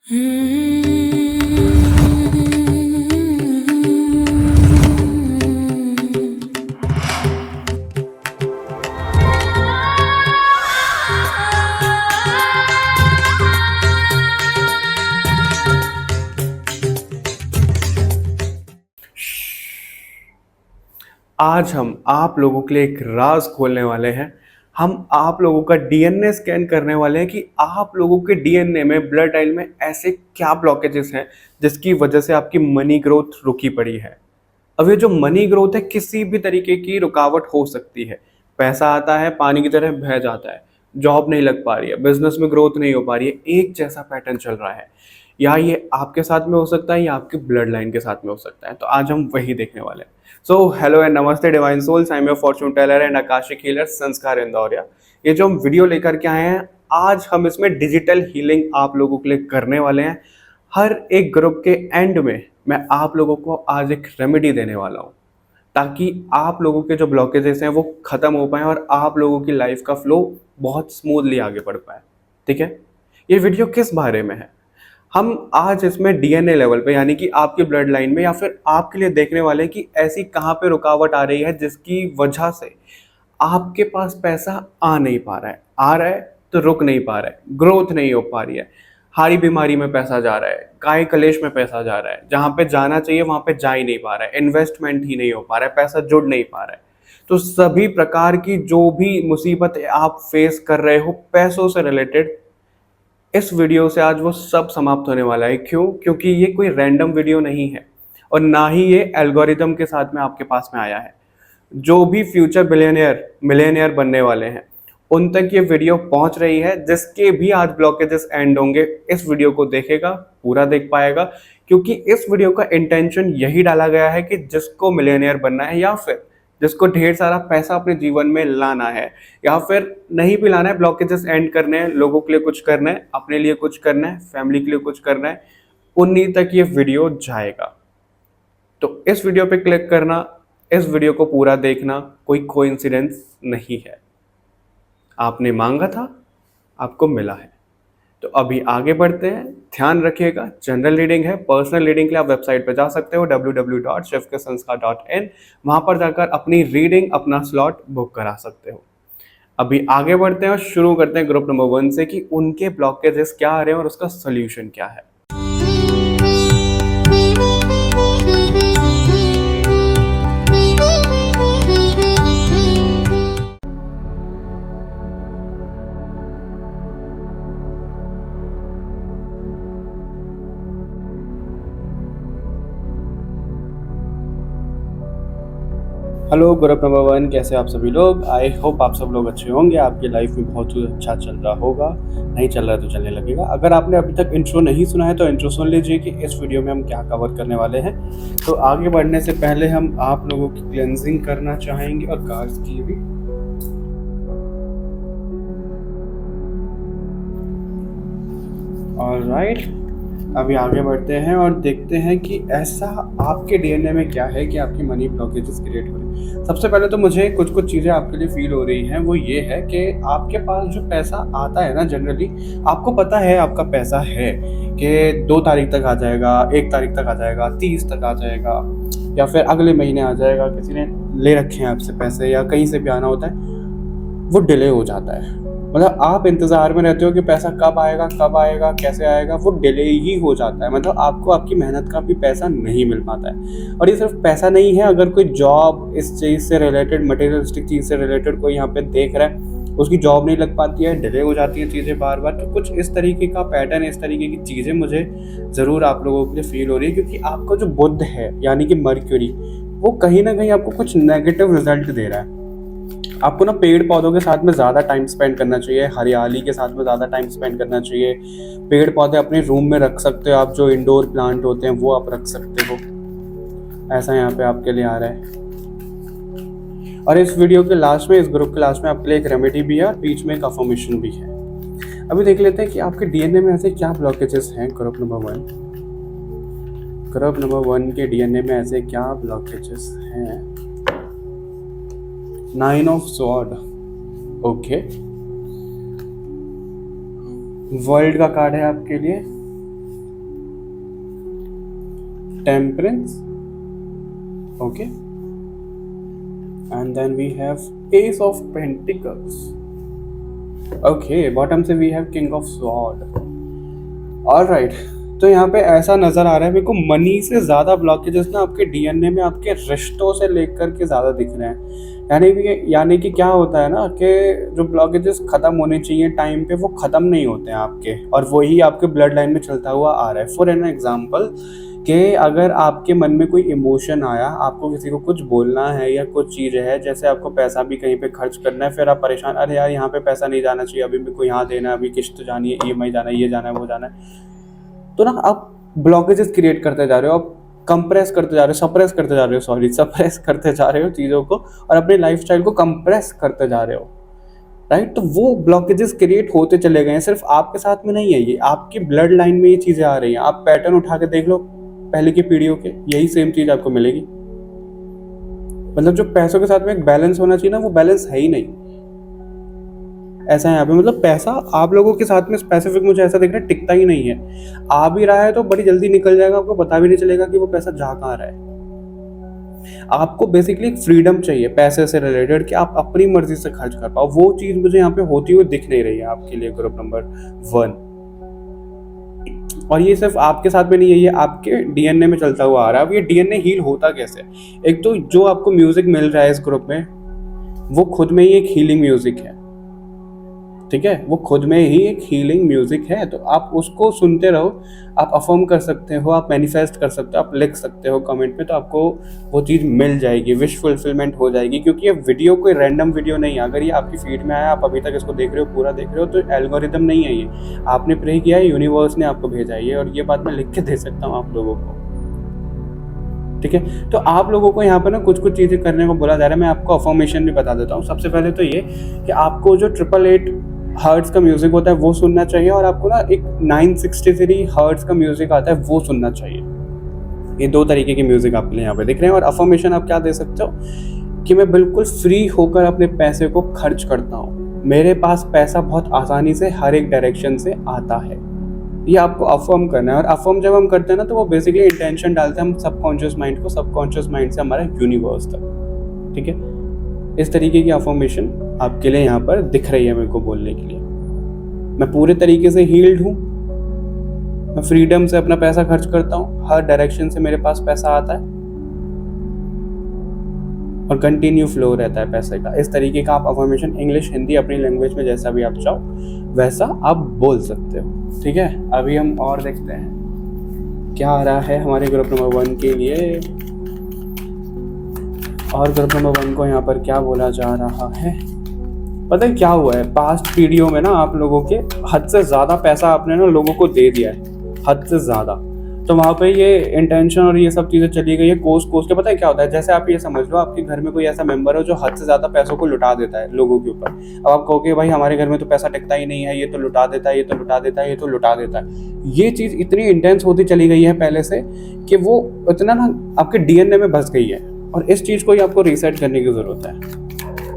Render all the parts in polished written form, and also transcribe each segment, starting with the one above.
आज हम आप लोगों के लिए एक राज खोलने वाले हैं। हम आप लोगों का डीएनए स्कैन करने वाले हैं कि आप लोगों के डीएनए में, ब्लड लाइन में ऐसे क्या ब्लॉकेजेस हैं जिसकी वजह से आपकी मनी ग्रोथ रुकी पड़ी है। अब ये जो मनी ग्रोथ है, किसी भी तरीके की रुकावट हो सकती है। पैसा आता है, पानी की तरह बह जाता है, जॉब नहीं लग पा रही है, बिजनेस में ग्रोथ नहीं हो पा रही है, एक जैसा पैटर्न चल रहा है। या ये आपके साथ में हो सकता है या आपकी ब्लड लाइन के साथ में हो सकता है। तो आज हम वही देखने वाले हैं। So hello and namaste divine souls, I am your fortune teller and akashic healer Sanskar Indoria. ये जो हम वीडियो लेकर के आए हैं, आज हम इसमें डिजिटल हीलिंग आप लोगों के लिए करने वाले हैं। हर एक ग्रुप के एंड में मैं आप लोगों को आज एक रेमेडी देने वाला हूँ, ताकि आप लोगों के जो ब्लॉकेजेस हैं वो ख़त्म हो पाएँ और आप लोगों की लाइफ का फ्लो बहुत स्मूथली आगे बढ़ पाए। ठीक है, ये वीडियो किस बारे में है? हम आज इसमें डीएनए लेवल पे, यानी कि आपकी ब्लड लाइन में, या फिर आपके लिए देखने वाले हैं कि ऐसी कहाँ पे रुकावट आ रही है जिसकी वजह से आपके पास पैसा आ नहीं पा रहा है, आ रहा है तो रुक नहीं पा रहा है, ग्रोथ नहीं हो पा रही है, हारी बीमारी में पैसा जा रहा है, काय कलेश में पैसा जा रहा है, जहाँ पे जाना चाहिए वहाँ पे जा ही नहीं पा रहा है, इन्वेस्टमेंट ही नहीं हो पा रहा है, पैसा जुड़ नहीं पा रहा है। तो सभी प्रकार की जो भी मुसीबत आप फेस कर रहे हो पैसों से रिलेटेड, इस वीडियो से आज वो सब समाप्त होने वाला है। क्यों? क्योंकि ये कोई रैंडम वीडियो नहीं है और ना ही ये एल्गोरिदम के साथ में आपके पास में आया है। जो भी फ्यूचर बिलियनियर मिलियनियर बनने वाले हैं उन तक ये वीडियो पहुंच रही है। जिसके भी आज ब्लॉकेजेस एंड होंगे, इस वीडियो को देखेगा, पूरा देख पाएगा, क्योंकि इस वीडियो का इंटेंशन यही डाला गया है कि जिसको मिलियनियर बनना है या फिर जिसको ढेर सारा पैसा अपने जीवन में लाना है, या फिर नहीं भी लाना है, ब्लॉकेजेस एंड करने हैं, लोगों के लिए कुछ करना है, अपने लिए कुछ करना है, फैमिली के लिए कुछ करना है, उन्हीं तक ये वीडियो जाएगा। तो इस वीडियो पे क्लिक करना, इस वीडियो को पूरा देखना कोई कोइंसिडेंस नहीं है। आपने मांगा था, आपको मिला है। तो अभी आगे बढ़ते हैं। ध्यान रखिएगा, जनरल रीडिंग है। पर्सनल रीडिंग के लिए आप वेबसाइट पर जा सकते हो www.shivkasanskar.in। वहाँ पर जाकर अपनी रीडिंग, अपना स्लॉट बुक करा सकते हो। अभी आगे बढ़ते हैं और शुरू करते हैं ग्रुप नंबर 1 से कि उनके ब्लॉकेजेस क्या आ रहे हैं और उसका सोल्यूशन क्या है। हेलो ग्रुप नंबर 1, कैसे आप सभी लोग? आई होप आप सब लोग अच्छे होंगे, आपकी लाइफ में बहुत ही अच्छा चल रहा होगा। नहीं चल रहा है तो चलने लगेगा। अगर आपने अभी तक इंट्रो नहीं सुना है तो इंट्रो सुन लीजिए कि इस वीडियो में हम क्या कवर करने वाले हैं। तो आगे बढ़ने से पहले हम आप लोगों की क्लेंजिंग करना चाहेंगे और कार्ड्स की भी। ऑलराइट, अभी आगे बढ़ते हैं और देखते हैं कि ऐसा आपके डीएनए में क्या है कि आपकी मनी ब्लॉकेजेस क्रिएट हो रही है। सबसे पहले तो मुझे कुछ चीज़ें आपके लिए फील हो रही हैं। वो ये है कि आपके पास जो पैसा आता है ना, जनरली आपको पता है आपका पैसा है कि 2 तारीख तक आ जाएगा, 1 तारीख तक आ जाएगा, 30 तक आ जाएगा, या फिर अगले महीने आ जाएगा। किसी ने ले रखे हैं आपसे पैसे या कहीं से भी आना होता है, वो डिले हो जाता है। मतलब आप इंतज़ार में रहते हो कि पैसा कब आएगा, कैसे आएगा, वो डिले ही हो जाता है। मतलब आपको आपकी मेहनत का भी पैसा नहीं मिल पाता है। और ये सिर्फ पैसा नहीं है, अगर कोई जॉब इस चीज़ से रिलेटेड, मटेरियलिस्टिक चीज़ से रिलेटेड कोई यहाँ पे देख रहा है, उसकी जॉब नहीं लग पाती है, डिले हो जाती है चीज़ें बार बार। तो कुछ इस तरीके का पैटर्न, इस तरीके की चीज़ें मुझे ज़रूर आप लोगों के लिए फील हो रही है, क्योंकि आपका जो बुध है यानी कि मर्क्यूरी, वो कहीं ना कहीं आपको कुछ नेगेटिव रिजल्ट दे रहा है। आपको ना पेड़ पौधों के साथ में ज़्यादा टाइम स्पेंड करना चाहिए, हरियाली के साथ में ज़्यादा टाइम स्पेंड करना चाहिए। पेड़ पौधे अपने रूम में रख सकते हो आप, जो इंडोर प्लांट होते हैं वो आप रख सकते हो। ऐसा यहाँ पे आपके लिए आ रहा है। और इस वीडियो के लास्ट में, इस ग्रुप के लास्ट में आपके लिए एक रेमेडी भी है और बीच में एक अफर्मेशन भी है। अभी देख लेते हैं कि आपके डीएनए में ऐसे क्या ब्लॉकेजेस हैं। ग्रुप नंबर 1 के डीएनए में ऐसे क्या ब्लॉकेजेस हैं। 9 ऑफ स्वॉर्ड, ओके। वर्ल्ड का कार्ड है आपके लिए। Temperance, okay, and then we have ace of pentacles, okay, bottom से we have king of sword. Alright, तो यहाँ पे ऐसा नज़र आ रहा है मेरे को मनी से ज़्यादा ब्लॉकेजेस ना आपके डीएनए में आपके रिश्तों से लेकर के ज़्यादा दिख रहे हैं। यानी कि क्या होता है ना कि जो ब्लॉकेजेस ख़त्म होने चाहिए टाइम पे वो ख़त्म नहीं होते हैं आपके, और वही आपके ब्लड लाइन में चलता हुआ आ रहा है। फॉर एन एग्जाम्पल कि अगर आपके मन में कोई इमोशन आया, आपको किसी को कुछ बोलना है या कुछ चीज़ है, जैसे आपको पैसा भी कहीं पे खर्च करना है, फिर आप परेशान, अरे यार यहाँ पे पैसा नहीं जाना चाहिए, अभी मेरे को यहाँ देना है, अभी किस्त जानी है, ईएमआई जाना है, ये जाना है, वो जाना है, तो ना आप ब्लॉकेजेस क्रिएट करते जा रहे हो, आप कंप्रेस करते जा रहे हो, सप्रेस करते जा रहे हो चीज़ों को, और अपनी लाइफस्टाइल को कंप्रेस करते जा रहे हो, राइट। तो वो ब्लॉकेजेस क्रिएट होते चले गए हैं। सिर्फ आपके साथ में नहीं है, ये आपकी ब्लड लाइन में ये चीज़ें आ रही हैं। आप पैटर्न उठा के देख लो पहले की पीढ़ियों के, यही सेम चीज़ आपको मिलेगी। मतलब जो पैसों के साथ में एक बैलेंस होना चाहिए ना, वो बैलेंस है ही नहीं। ऐसा है यहाँ पे, मतलब पैसा आप लोगों के साथ में स्पेसिफिक मुझे ऐसा दिख रहा है टिकता ही नहीं है। आ भी रहा है तो बड़ी जल्दी निकल जाएगा, आपको पता भी नहीं चलेगा कि वो पैसा जा कहाँ रहा है। आपको बेसिकली एक फ्रीडम चाहिए पैसे से रिलेटेड, कि आप अपनी मर्जी से खर्च कर पाओ। वो चीज मुझे यहाँ पे होती हुई दिख नहीं रही है आपके लिए, ग्रुप नंबर 1। और ये सिर्फ आपके साथ में नहीं है, ये आपके डीएनए में चलता हुआ आ रहा है। अब ये डीएनए हील होता कैसे? एक तो जो आपको म्यूजिक मिल रहा है इस ग्रुप में, वो खुद में ही एक हीलिंग म्यूजिक है, ठीक है, वो खुद में ही एक हीलिंग म्यूजिक है। तो आप उसको सुनते रहो, आप अफर्म कर सकते हो, आप मैनिफेस्ट कर सकते हो, आप लिख सकते हो कमेंट में, तो आपको वो चीज़ मिल जाएगी, विश फुलफिलमेंट हो जाएगी। क्योंकि ये वीडियो कोई रैंडम वीडियो नहीं है। अगर ये आपकी फीड में आया, आप अभी तक इसको देख रहे हो, पूरा देख रहे हो, तो एल्गोरिदम नहीं है, ये आपने प्रे किया है, यूनिवर्स ने आपको भेजा है। और ये बात मैं लिख के दे सकता हूँ आप लोगों को, ठीक है। तो आप लोगों को यहाँ पर ना कुछ कुछ चीज़ें करने को बोला जा रहा है। मैं आपको अफर्मेशन भी बता देता हूँ। सबसे पहले तो ये कि आपको जो 888 हर्ट्स का म्यूजिक होता है वो सुनना चाहिए, और आपको ना एक 963 हर्ट्स का म्यूजिक आता है वो सुनना चाहिए। ये 2 तरीके के म्यूजिक आपके लिए यहाँ पे दिख रहे हैं। और अफर्मेशन आप क्या दे सकते हो कि मैं बिल्कुल फ्री होकर अपने पैसे को खर्च करता हूँ, मेरे पास पैसा बहुत आसानी से हर एक डायरेक्शन से आता है। ये आपको अफर्म करना है। और अफर्म जब हम करते हैं ना, तो वो बेसिकली इंटेंशन डालते हैं हम सबकॉन्शियस माइंड को, सबकॉन्शियस माइंड से हमारा यूनिवर्स तक, ठीक है। इस तरीके की अफर्मेशन आपके लिए यहाँ पर दिख रही है मेरे को बोलने के लिए। मैं पूरे तरीके से हील्ड हूँ, मैं फ्रीडम से अपना पैसा खर्च करता हूँ, हर डायरेक्शन से मेरे पास पैसा आता है और कंटिन्यू फ्लो रहता है पैसे का। इस तरीके का आप अफर्मेशन इंग्लिश, हिंदी, अपनी लैंग्वेज में जैसा भी आप चाहो वैसा आप बोल सकते हो, ठीक है। अभी हम और देखते हैं क्या आ रहा है हमारे ग्रुप नंबर 1 के लिए। और ग्रुप नंबर 1 को यहाँ पर क्या बोला जा रहा है, पता है क्या हुआ है? पास्ट पीढ़ियों में ना आप लोगों के हद से ज़्यादा पैसा आपने ना लोगों को दे दिया है, हद से ज़्यादा। तो वहाँ पे ये इंटेंशन और ये सब चीज़ें चली गई है कोस के। पता है क्या होता है? जैसे आप ये समझ लो, आपके घर में कोई ऐसा मेंबर हो जो हद से ज़्यादा पैसों को लुटा देता है लोगों के ऊपर। अब आप कहोगे भाई हमारे घर में तो पैसा टिकता ही नहीं है, ये तो लुटा देता है, ये तो लुटा देता है, ये तो लुटा देता है। ये चीज़ इतनी इंटेंस होती चली गई है पहले से कि वो इतना ना आपके डीएनए में बस गई है। और इस चीज़ को ही आपको रीसेट करने की ज़रूरत है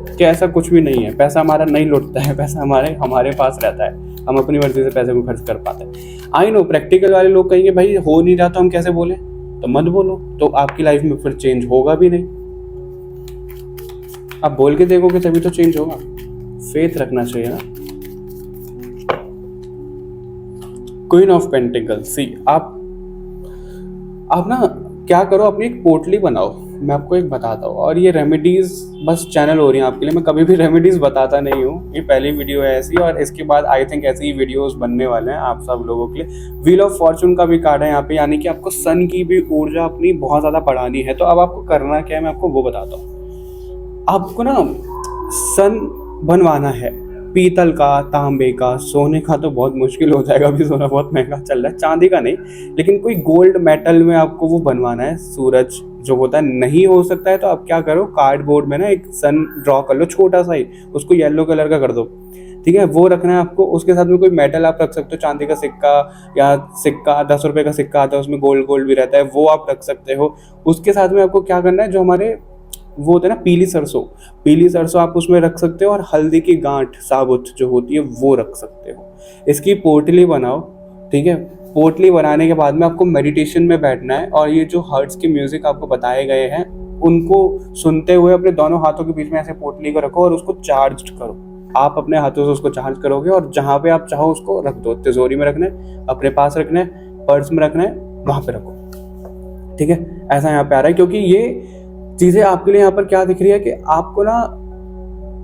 कि ऐसा कुछ भी नहीं है, पैसा हमारा नहीं लुटता है, पैसा हमारे पास रहता है, हम अपनी मर्जी से पैसे को खर्च कर पाते हैं। आई नो प्रैक्टिकल वाले लोग कहेंगे भाई हो नहीं रहा तो हम कैसे बोले, तो मत बोलो, तो आपकी लाइफ में फिर चेंज होगा भी नहीं। आप बोल के देखोगे तभी तो चेंज होगा, फेथ रखना चाहिए ना। क्वीन ऑफ पेंटिकल्स, सी आप ना क्या करो, अपनी एक पोटली बनाओ। मैं आपको एक बताता हूँ, और ये रेमेडीज बस चैनल हो रही हैं आपके लिए, मैं कभी भी रेमेडीज बताता नहीं हूँ, ये पहली वीडियो है ऐसी। और इसके बाद आई थिंक ऐसी ही वीडियोस बनने वाले हैं आप सब लोगों के लिए। व्हील ऑफ फॉर्चून का भी कार्ड है यहाँ पे, यानी कि आपको सन की भी ऊर्जा अपनी बहुत ज़्यादा बढ़ानी है। तो अब आपको करना क्या है, मैं आपको वो बताता हूँ। आपको ना सन बनवाना है, पीतल का, तांबे का, सोने का तो बहुत मुश्किल हो जाएगा, अभी सोना बहुत महंगा चल रहा है, चांदी का नहीं, लेकिन कोई गोल्ड मेटल में आपको वो बनवाना है। सूरज जो होता है, नहीं हो सकता है तो आप क्या करो, कार्डबोर्ड में ना एक सन ड्रॉ कर लो, छोटा सा ही, उसको येलो कलर का कर दो, ठीक है, वो रखना है आपको। उसके साथ में कोई मेटल आप रख सकते हो, चांदी का सिक्का या सिक्का 10 रुपये का सिक्का आता है, उसमें गोल्ड भी रहता है, वो आप रख सकते हो। उसके साथ में आपको क्या करना है, जो हमारे वो होता है ना पीली सरसों आप उसमें रख सकते हो, और हल्दी की गांठ साबुत जो होती है वो रख सकते हो। इसकी पोटली बनाओ, ठीक है, पोटली बनाने के बाद में आपको मेडिटेशन में बैठना है और ये जो हर्ट्स के म्यूजिक आपको बताए गए हैं उनको सुनते हुए अपने दोनों हाथों के बीच में ऐसे पोटली को रखो और उसको चार्ज करो। आप अपने हाथों से उसको चार्ज करोगे और जहाँ पे आप चाहो उसको रख दो। तिजोरी में रखना है, अपने पास रखना है, पर्स में रखना है, वहाँ पे रखो। ठीक है, ऐसा यहाँ पे आ रहा है क्योंकि ये चीज़ें आपके लिए यहाँ पर क्या दिख रही है कि आपको ना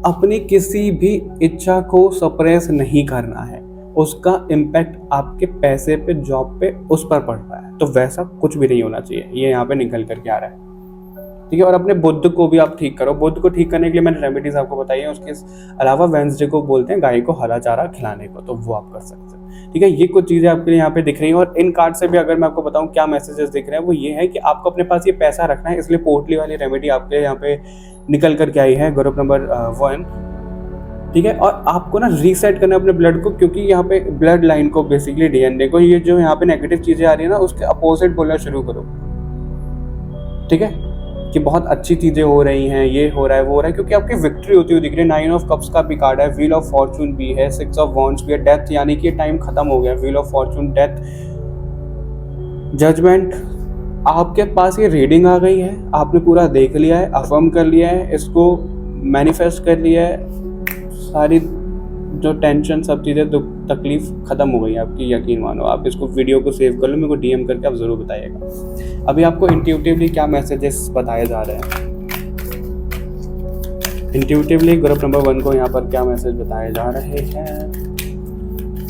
अपनी किसी भी इच्छा को सप्रेस नहीं करना है। उसका इम्पैक्ट आपके पैसे पे, जॉब पे, उस पर पड़ रहा है। तो वैसा कुछ भी नहीं होना चाहिए, ये यहाँ पे निकल करके आ रहा है। ठीक है, और अपने बुद्ध को भी आप ठीक करो। बुद्ध को ठीक करने के लिए मैंने रेमेडीज आपको बताई है। उसके अलावा वेंसडे को बोलते हैं गाय को हरा चारा खिलाने को, तो वो आप कर सकते हैं। ठीक है, ये कुछ चीज़ें आपके लिए यहाँ पे दिख रही हैं। और इन कार्ड से भी अगर मैं आपको बताऊँ क्या मैसेजेस दिख रहे हैं, वो ये है कि आपको अपने पास ये पैसा रखना है। इसलिए पोटली वाली रेमेडी आपके यहाँ पे निकल करके आई है, ग्रुप नंबर 1। ठीक है, और आपको ना रीसेट करना है अपने ब्लड को, क्योंकि यहाँ पे ब्लड लाइन को, बेसिकली डीएनए को, ये जो यहाँ पे नेगेटिव चीज़ें आ रही है ना, उसके अपोजिट बोलना शुरू करो। ठीक है, कि बहुत अच्छी चीज़ें हो रही हैं, ये हो रहा है, वो हो रहा है, क्योंकि आपकी विक्ट्री होती हुई दिख रही है। 9 ऑफ कप्स का भी कार्ड है, व्हील ऑफ फॉर्चून भी है, 6 ऑफ वॉन्ड्स भी है, डेथ यानी कि टाइम खत्म हो गया। Wheel of fortune, death, judgement. आपके पास ये रीडिंग आ गई है, आपने पूरा देख लिया है, अफर्म कर लिया है, इसको मैनिफेस्ट कर लिया है। सारी जो टेंशन, सब चीज़ें, दुख तकलीफ खत्म हो गई आपकी, यकीन मानो। आप इसको वीडियो को सेव कर लो, मेरे को डीएम करके आप ज़रूर बताइएगा। अभी आपको इंट्यूटिवली क्या मैसेजेस बताए जा रहे हैं, इंट्यूटिवली ग्रुप नंबर 1 को यहाँ पर क्या मैसेज बताए जा रहे हैं।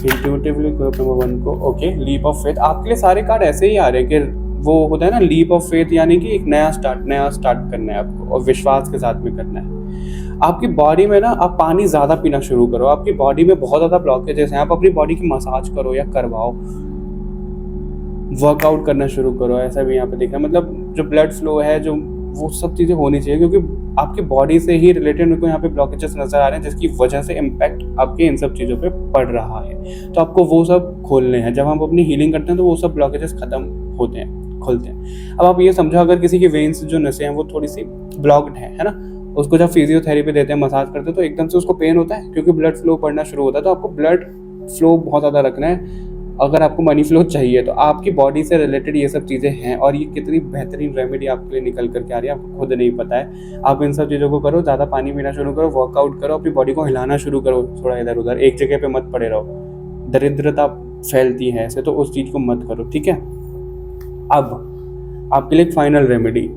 इंट्यूटिवली ग्रुप नंबर 1 को, ओके, लीप ऑफ फेथ। आपके लिए सारे कार्ड ऐसे ही आ रहे हैं कि वो होता है ना, लीप ऑफ फेथ, यानी कि एक नया स्टार्ट करना है आपको, और विश्वास के साथ में करना है। आपकी बॉडी में ना, आप पानी ज़्यादा पीना शुरू करो। आपकी बॉडी में बहुत ज़्यादा ब्लॉकेजेस हैं, आप अपनी बॉडी की मसाज करो या करवाओ, वर्कआउट करना शुरू करो। ऐसा भी यहाँ पे दिख रहा है, मतलब जो ब्लड फ्लो है, जो वो सब चीज़ें होनी चाहिए, क्योंकि आपकी बॉडी से ही रिलेटेड मेरे को यहाँ पे ब्लॉकेजेस नज़र आ रहे हैं, जिसकी वजह से इम्पैक्ट आपके इन सब चीज़ों पे पड़ रहा है। तो आपको वो सब खोलने हैं। जब हम अपनी हीलिंग करते हैं तो वो सब ब्लॉकेजेस खत्म होते हैं, खुलते हैं। अब आप ये समझो, अगर किसी की वेन्स जो नसें हैं वो थोड़ी सी ब्लॉक्ड है ना, उसको जब फिजियोथेरेपी देते हैं, मसाज करते हैं, तो एकदम से उसको पेन होता है क्योंकि ब्लड फ्लो बढ़ना शुरू होता है। तो आपको ब्लड फ्लो बहुत ज़्यादा रखना है अगर आपको मनी फ्लो चाहिए। तो आपकी बॉडी से रिलेटेड ये सब चीज़ें हैं, और ये कितनी बेहतरीन रेमेडी आपके लिए निकल करके आ रही है, आपको खुद नहीं पता है। आप इन सब चीज़ों को करो, ज़्यादा पानी पीना शुरू करो, वर्कआउट करो, अपनी बॉडी को हिलाना शुरू करो, थोड़ा इधर उधर, एक जगह पे मत पड़े रहो। दरिद्रता फैलती है ऐसे, तो उस चीज़ को मत करो। ठीक है, अब आपके लिए एक फाइनल रेमेडी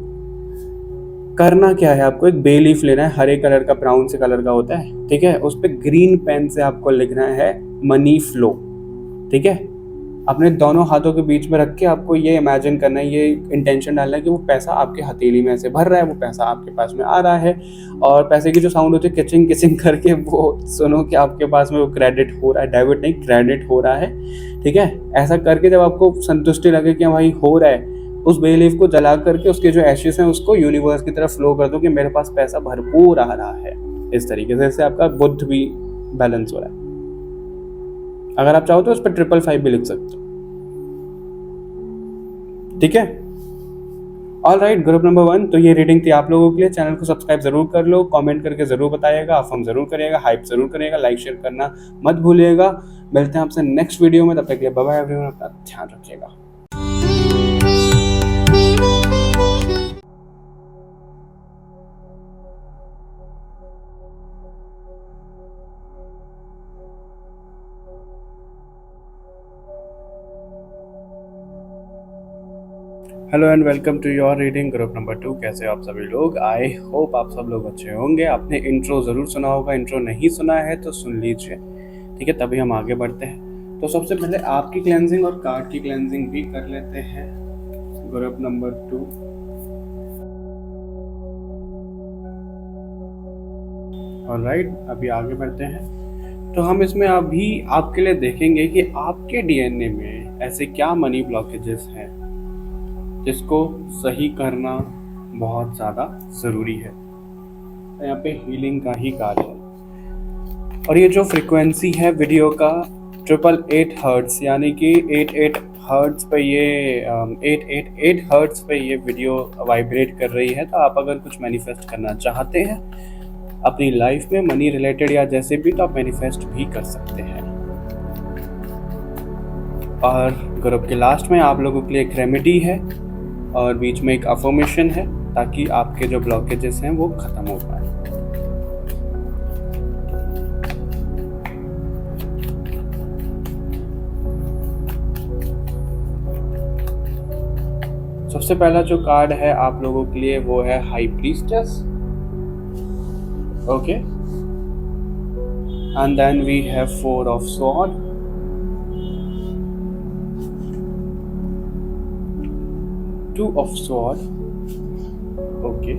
करना क्या है, आपको एक बे लीफ लेना है, हरे कलर का, ब्राउन से कलर का होता है। ठीक है, उस पर ग्रीन पेन से आपको लिखना है मनी फ्लो। ठीक है, अपने दोनों हाथों के बीच में रख के आपको ये इमेजिन करना है, ये इंटेंशन डालना है कि वो पैसा आपके हथेली में से भर रहा है, वो पैसा आपके पास में आ रहा है, और पैसे की जो साउंड होती है किचिंग किचिंग करके, वो सुनो कि आपके पास में वो क्रेडिट हो रहा है, डेबिट नहीं क्रेडिट हो रहा है। ठीक है, ऐसा करके जब आपको संतुष्टि लगे कि भाई हो रहा है, उस बे लीफ को जला करके उसके जो एशेस हैं उसको यूनिवर्स की तरफ फ्लो कर दो कि मेरे पास पैसा भरपूर आ रहा है। इस तरीके से इससे आपका बुद्ध भी बैलेंस हो रहा है। अगर आप चाहो तो उस पर 555 भी लिख सकते हो। ठीक है, ऑल राइट, ग्रुप नंबर 1, तो ये रीडिंग थी आप लोगों के लिए। चैनल को सब्सक्राइब जरूर कर लो, कमेंट करके जरूर बताइएगा, अफर्म जरूर करिएगा, हाइप जरूर करिएगा, लाइक शेयर करना मत भूलिएगा। मिलते हैं आपसे नेक्स्ट वीडियो में, तब तक के लिए बाय बाय एवरीवन, अपना ध्यान रखिएगा। Hello and welcome to your reading group number 2। कैसे हो आप सभी लोग? आई होप आप सब लोग अच्छे होंगे। आपने इंट्रो ज़रूर सुना होगा, इंट्रो नहीं सुना है तो सुन लीजिए। ठीक है, तभी हम आगे बढ़ते हैं। तो सबसे पहले आपकी क्लेंजिंग और कार्ड की क्लेंजिंग भी कर लेते हैं। ग्रुप नंबर 2, ऑलराइट, अभी आगे बढ़ते हैं। तो हम इसमें अभी आपके लिए देखेंगे कि आपके डीएनए में ऐसे क्या मनी ब्लॉकेजेस हैं जिसको सही करना बहुत ज़्यादा ज़रूरी है। यहाँ पे हीलिंग का ही कार्य है, और ये जो फ्रिक्वेंसी है वीडियो का 888 हर्ट्स, यानी कि 88 हर्ट्स पे ये 888 हर्ट्स पे ये वीडियो वाइब्रेट कर रही है। तो आप अगर कुछ मैनिफेस्ट करना चाहते हैं अपनी लाइफ में, मनी रिलेटेड या जैसे भी, तो आप मैनिफेस्ट भी कर सकते हैं। और ग्रुप के लास्ट में आप लोगों के लिए एक रेमेडी है और बीच में एक अफर्मेशन है, ताकि आपके जो ब्लॉकेजेस हैं वो ख़त्म हो पाए। सबसे पहला जो कार्ड है आप लोगों के लिए वो है high priestess. Okay, and then we have 4 of sword, 2 of sword, okay,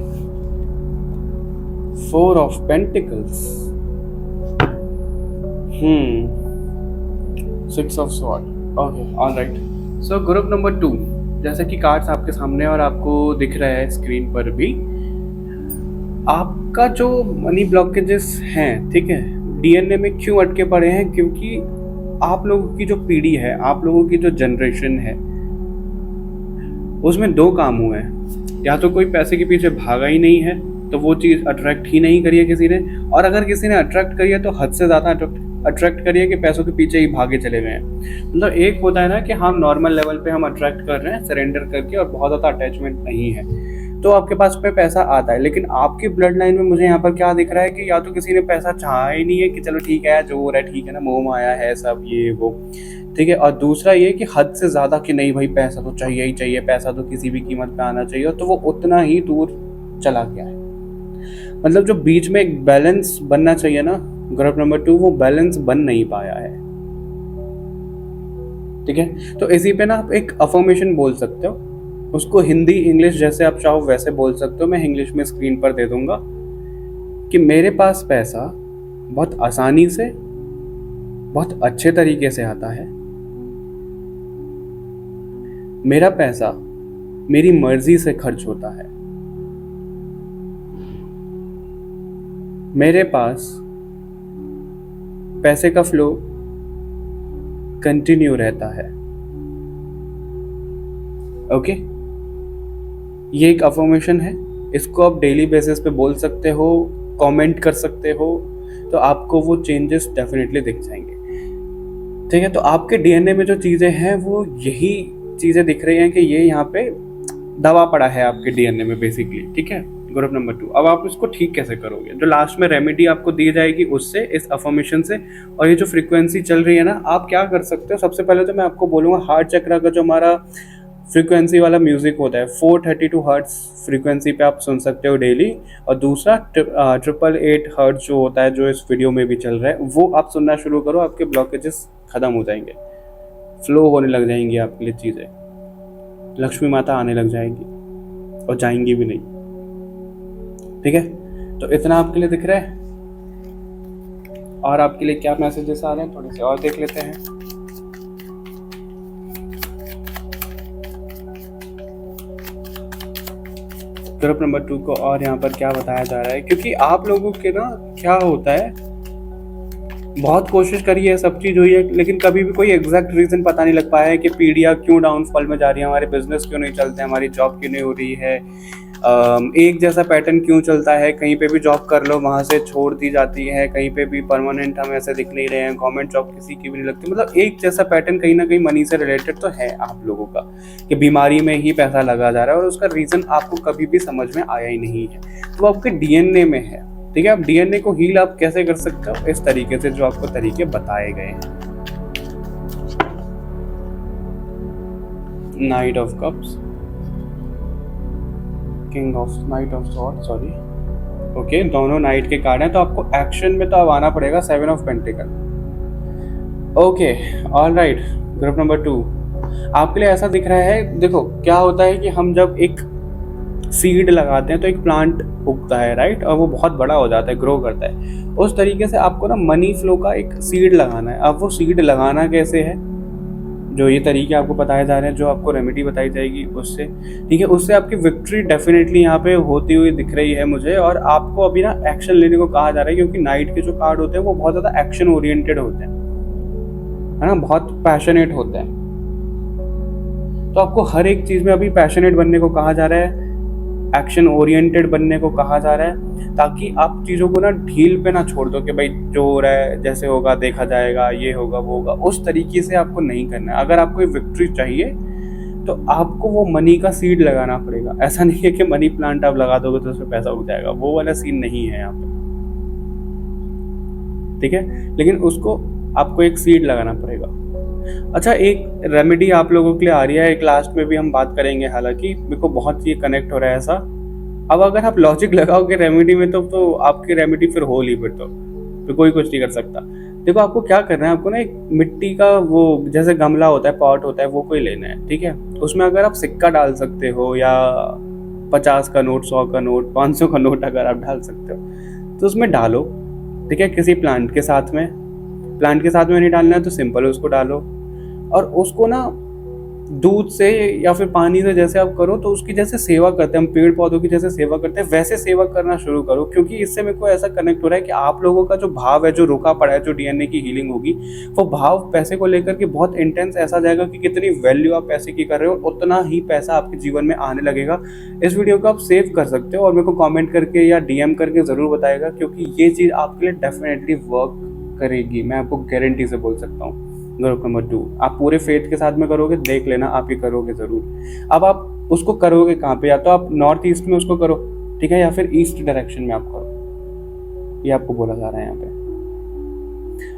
4 of pentacles, 6 of sword. Okay, alright. So group number 2, जैसे कि कार्ड्स आपके सामने और आपको दिख रहा है स्क्रीन पर भी, आपका जो मनी ब्लॉकेजेस हैं, ठीक है, डीएनए में क्यों अटके पड़े हैं? क्योंकि आप लोगों की जो पीढ़ी है, आप लोगों की जो जनरेशन है, उसमें 2 काम हुए हैं। या तो कोई पैसे के पीछे भागा ही नहीं है, तो वो चीज़ अट्रैक्ट ही नहीं करी है किसी ने, और अगर किसी ने अट्रैक्ट करी है तो हद से ज़्यादा अट्रैक्ट करिए कि पैसों के पीछे ही भागे चले गए हैं। मतलब एक होता है ना कि हम नॉर्मल लेवल पे हम अट्रैक्ट कर रहे हैं सरेंडर करके और बहुत ज़्यादा अटैचमेंट नहीं है, तो आपके पास पे पैसा आता है। लेकिन आपकी ब्लड लाइन में मुझे यहाँ पर क्या दिख रहा है कि या तो किसी ने पैसा चाहा ही नहीं है कि चलो ठीक है जो हो रहा है ठीक है ना, मोह माया है सब ये वो, ठीक है। और दूसरा ये कि हद से ज़्यादा कि नहीं भाई पैसा तो चाहिए ही चाहिए, पैसा तो किसी भी कीमत पे आना चाहिए, तो वो उतना ही दूर चला गया है। मतलब जो बीच में एक बैलेंस बनना चाहिए ना ग्रुप नंबर 2, वो बैलेंस बन नहीं पाया है, ठीक है। तो इसी पे ना आप एक अफर्मेशन बोल सकते हो, उसको हिंदी इंग्लिश जैसे आप चाहो वैसे बोल सकते हो, मैं इंग्लिश में स्क्रीन पर दे दूंगा कि मेरे पास पैसा बहुत आसानी से, बहुत अच्छे तरीके से आता है। मेरा पैसा मेरी मर्जी से खर्च होता है। मेरे पास पैसे का फ्लो कंटिन्यू रहता है। ओके, ये एक अफर्मेशन है, इसको आप डेली बेसिस पे बोल सकते हो, कमेंट कर सकते हो, तो आपको वो चेंजेस डेफिनेटली दिख जाएंगे, ठीक है। तो आपके डीएनए में जो चीज़ें हैं वो यही चीज़ें दिख रही हैं कि ये यहाँ पे दबा पड़ा है आपके डीएनए में बेसिकली, ठीक है। ग्रुप नंबर 2, अब आप इसको ठीक कैसे करोगे? जो लास्ट में रेमेडी आपको दी जाएगी उससे, इस अफर्मेशन से, और ये जो फ्रीक्वेंसी चल रही है ना, आप क्या कर सकते हो? सबसे पहले तो मैं आपको बोलूँगा हार्ट चक्र का जो हमारा फ्रीक्वेंसी वाला म्यूजिक होता है 432 हर्ट्ज फ्रीक्वेंसी पे आप सुन सकते हो डेली, और दूसरा 888 हर्ट्ज जो होता है जो इस वीडियो में भी चल रहा है, वो आप सुनना शुरू करो, आपके ब्लॉकेजेस खत्म हो जाएंगे, फ्लो होने लग जाएंगी आपके लिए चीज़ें, लक्ष्मी माता आने लग जाएगी और जाएंगी भी नहीं, ठीक है। तो इतना आपके लिए दिख रहा है, और आपके लिए क्या मैसेजेस आ रहे हैं थोड़े से और देख लेते हैं। ग्रुप नंबर 2 को और यहाँ पर क्या बताया जा रहा है, क्योंकि आप लोगों के ना क्या होता है, बहुत कोशिश करी है, सब चीज़ हुई है, लेकिन कभी भी कोई एग्जैक्ट रीज़न पता नहीं लग पाया है कि पीढ़ियाँ क्यों डाउनफॉल में जा रही है, हमारे बिजनेस क्यों नहीं चलते, हमारी जॉब क्यों नहीं हो रही है, एक जैसा पैटर्न क्यों चलता है, कहीं पे भी जॉब कर लो वहाँ से छोड़ दी जाती है, कहीं पे भी परमानेंट हम ऐसे दिख नहीं रहे हैं, गवर्नमेंट जॉब किसी की भी नहीं लगती। मतलब एक जैसा पैटर्न कहीं ना कहीं मनी से रिलेटेड तो है आप लोगों का, कि बीमारी में ही पैसा लगा जा रहा है और उसका रीज़न आपको कभी भी समझ में आया ही नहीं है, तो आपके डीएनए में है, ठीक है। आप डीएनए को हील आप कैसे कर सकते हो? इस तरीके से जो आपको तरीके बताए गए हैं। Night of cups, king of night of sword, sorry, okay, दोनों नाइट के कार्ड हैं, तो आपको एक्शन में तो अब आना पड़ेगा। 7 of pentacle, okay, alright. Group number 2 आपके लिए ऐसा दिख रहा है, देखो क्या होता है कि हम जब एक सीड लगाते हैं तो एक प्लांट उगता है, राइट, और वो बहुत बड़ा हो जाता है, ग्रो करता है। उस तरीके से आपको ना मनी फ्लो का एक सीड लगाना है। अब वो सीड लगाना कैसे है, जो ये तरीके आपको बताए जा रहे हैं, जो आपको रेमेडी बताई जाएगी उससे, ठीक है, उससे आपकी विक्ट्री डेफिनेटली यहाँ पे होती हुई दिख रही है मुझे। और आपको अभी ना एक्शन लेने को कहा जा रहा है, क्योंकि नाइट के जो कार्ड होते हैं वो बहुत ज़्यादा एक्शन ओरिएंटेड होते हैं, है ना, बहुत पैशनेट होते हैं। तो आपको हर एक चीज़ में अभी पैशनेट बनने को कहा जा रहा है, एक्शन ओरिएंटेड बनने को कहा जा रहा है, ताकि आप चीज़ों को ना ढील पे ना छोड़ दो कि भाई जो हो रहा है जैसे होगा देखा जाएगा, ये होगा वो होगा, उस तरीके से आपको नहीं करना है। अगर आपको विक्ट्री चाहिए तो आपको वो मनी का सीड लगाना पड़ेगा। ऐसा नहीं है कि मनी प्लांट आप लगा दोगे तो उसमें पैसा उग जाएगा, वो वाला सीन नहीं है यहाँ पे, ठीक है। लेकिन उसको आपको एक सीड लगाना पड़ेगा। अच्छा, एक रेमेडी आप लोगों के लिए आ रही है, एक लास्ट में भी हम बात करेंगे, हालांकि मेरे को बहुत ये कनेक्ट हो रहा है ऐसा। अब अगर आप लॉजिक लगाओगे रेमेडी में तो आपकी रेमेडी फिर हो ली, फिर कोई कुछ नहीं कर सकता। देखो आपको क्या करना है, आपको ना एक मिट्टी का वो जैसे गमला होता है, पॉट होता है, वो कोई लेना है, ठीक है। उसमें अगर आप सिक्का डाल सकते हो या 50 का नोट, 100 का नोट, 500 का नोट अगर आप डाल सकते हो तो उसमें डालो, ठीक है। किसी प्लांट के साथ में नहीं डालना है तो सिंपल उसको डालो, और उसको ना दूध से या फिर पानी से जैसे आप करो तो उसकी जैसे सेवा करते हैं हम, पेड़ पौधों की जैसे सेवा करते हैं वैसे सेवा करना शुरू करो। क्योंकि इससे मेरे को ऐसा कनेक्ट हो रहा है कि आप लोगों का जो भाव है, जो रुका पड़ा है, जो डीएनए की हीलिंग होगी, वो भाव पैसे को लेकर के बहुत इंटेंस ऐसा जाएगा कि कितनी वैल्यू आप पैसे की कर रहे हो उतना ही पैसा आपके जीवन में आने लगेगा। इस वीडियो को आप सेव कर सकते हो और मेरे को कॉमेंट करके या डीएम करके ज़रूर बताएगा, क्योंकि ये चीज़ आपके लिए डेफिनेटली वर्क करेगी, मैं आपको गारंटी से बोल सकता हूँ। ग्रुप नंबर 2, आप पूरे फेथ के साथ में करोगे, देख लेना आप ये करोगे ज़रूर। अब आप उसको करोगे कहाँ पे, या तो आप नॉर्थ ईस्ट में उसको करो, ठीक है, या फिर ईस्ट डायरेक्शन में आप करो, ये आपको बोला जा रहा है यहाँ पे।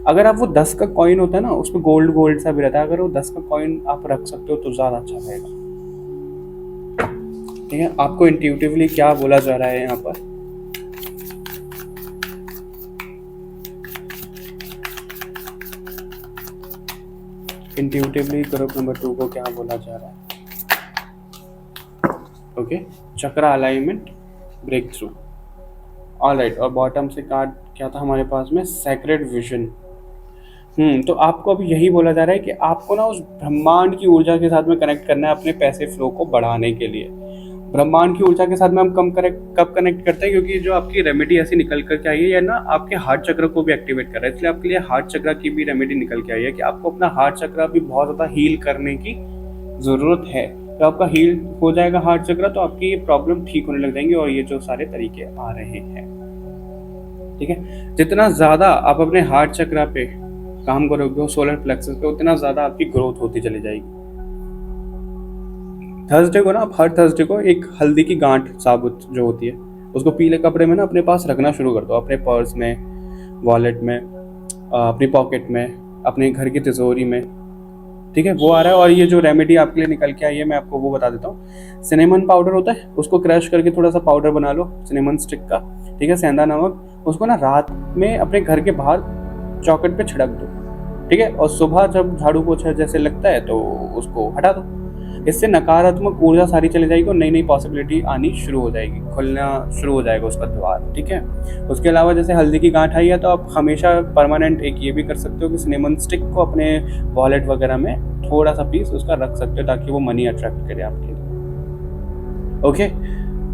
अगर आप वो 10 का कॉइन होता है ना, उसमें गोल्ड सा भी रहता है, अगर वो 10 का कॉइन आप रख सकते हो तो ज़्यादा अच्छा रहेगा, ठीक है। आपको इंट्यूटिवली क्या बोला जा रहा है यहाँ पर, इंट्यूटिवली ग्रुप नंबर 2 को क्या बोला जा रहा है। ओके, चक्रा अलाइनमेंट, ब्रेक थ्रू, ऑलराइट। और बॉटम से कार्ड क्या था हमारे पास में, सैक्रेड विजन। तो आपको अभी यही बोला जा रहा है कि आपको ना उस ब्रह्मांड की ऊर्जा के साथ में कनेक्ट करना है अपने पैसे फ्लो को बढ़ाने के लिए। ब्रह्मांड की ऊर्जा के साथ में हम कब कनेक्ट करते हैं, क्योंकि जो आपकी रेमेडी ऐसी निकल कर के आई है, या ना आपके हार्ट चक्र को भी एक्टिवेट कर रहा है, इसलिए आपके लिए हार्ट चक्र की भी रेमेडी निकल के आई है कि आपको अपना हार्ट चक्र भी बहुत ज़्यादा हील करने की ज़रूरत है। तो आपका हील हो जाएगा हार्ट चक्र, तो आपकी ये प्रॉब्लम ठीक होने लग जाएंगी, और ये जो सारे तरीके आ रहे हैं, ठीक है। जितना ज़्यादा आप अपने हार्ट चक्र पे काम करोगे, सोलर प्लेक्सस पे, उतना ज़्यादा आपकी ग्रोथ होती चली जाएगी। थर्सडे को ना आप हर थर्सडे को एक हल्दी की गांठ साबुत जो होती है उसको पीले कपड़े में ना अपने पास रखना शुरू कर दो, अपने पर्स में, वॉलेट में, अपनी पॉकेट में, अपने घर की तिजोरी में, ठीक है। वो आ रहा है। और ये जो रेमेडी आपके लिए निकल के आई है मैं आपको वो बता देता हूँ। सिनेमन पाउडर होता है, उसको क्रश करके थोड़ा सा पाउडर बना लो सिनेमन स्टिक का, ठीक है। सेंधा नमक, उसको ना रात में अपने घर के बाहर चौखट पे छिड़क दो, ठीक है। और सुबह जब झाड़ू पोछा जैसे लगता है तो उसको हटा दो। इससे नकारात्मक ऊर्जा सारी चली जाएगी और नई नई पॉसिबिलिटी आनी शुरू हो जाएगी, खुलना शुरू हो जाएगा उसका द्वार, ठीक है। उसके अलावा जैसे हल्दी की गांठ आई है तो आप हमेशा परमानेंट एक ये भी कर सकते हो कि सिनेमन स्टिक को अपने वॉलेट वगैरह में थोड़ा सा पीस उसका रख सकते हो ताकि वो मनी अट्रैक्ट करे आपके लिए। Okay,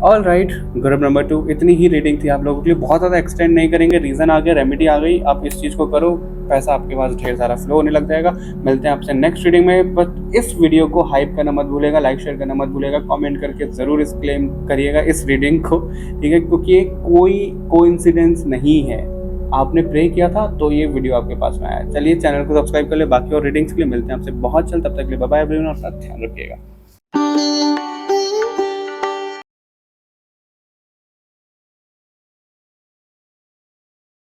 all right, group number 2, इतनी ही रीडिंग थी आप लोगों के लिए, बहुत ज़्यादा एक्सटेंड नहीं करेंगे। रीज़न आ गया, रेमेडी आ गई, आप इस चीज़ को करो, पैसा आपके पास ढेर सारा फ्लो होने लग जाएगा। मिलते हैं आपसे नेक्स्ट रीडिंग में। बट इस वीडियो को हाइप करना मत भूलेगा, लाइक शेयर करना मत भूलेगा, कमेंट करके ज़रूर इस क्लेम करिएगा इस रीडिंग को, ठीक है, क्योंकि ये कोई कोइंसिडेंस नहीं है। आपने प्रे किया था तो ये वीडियो आपके पास में आया। चलिए चैनल को सब्सक्राइब कर ले, बाकी और रीडिंग्स के लिए मिलते हैं आपसे बहुत जल्द। तब तक के लिए बाय बाय एवरीवन, और अपना ध्यान रखिएगा।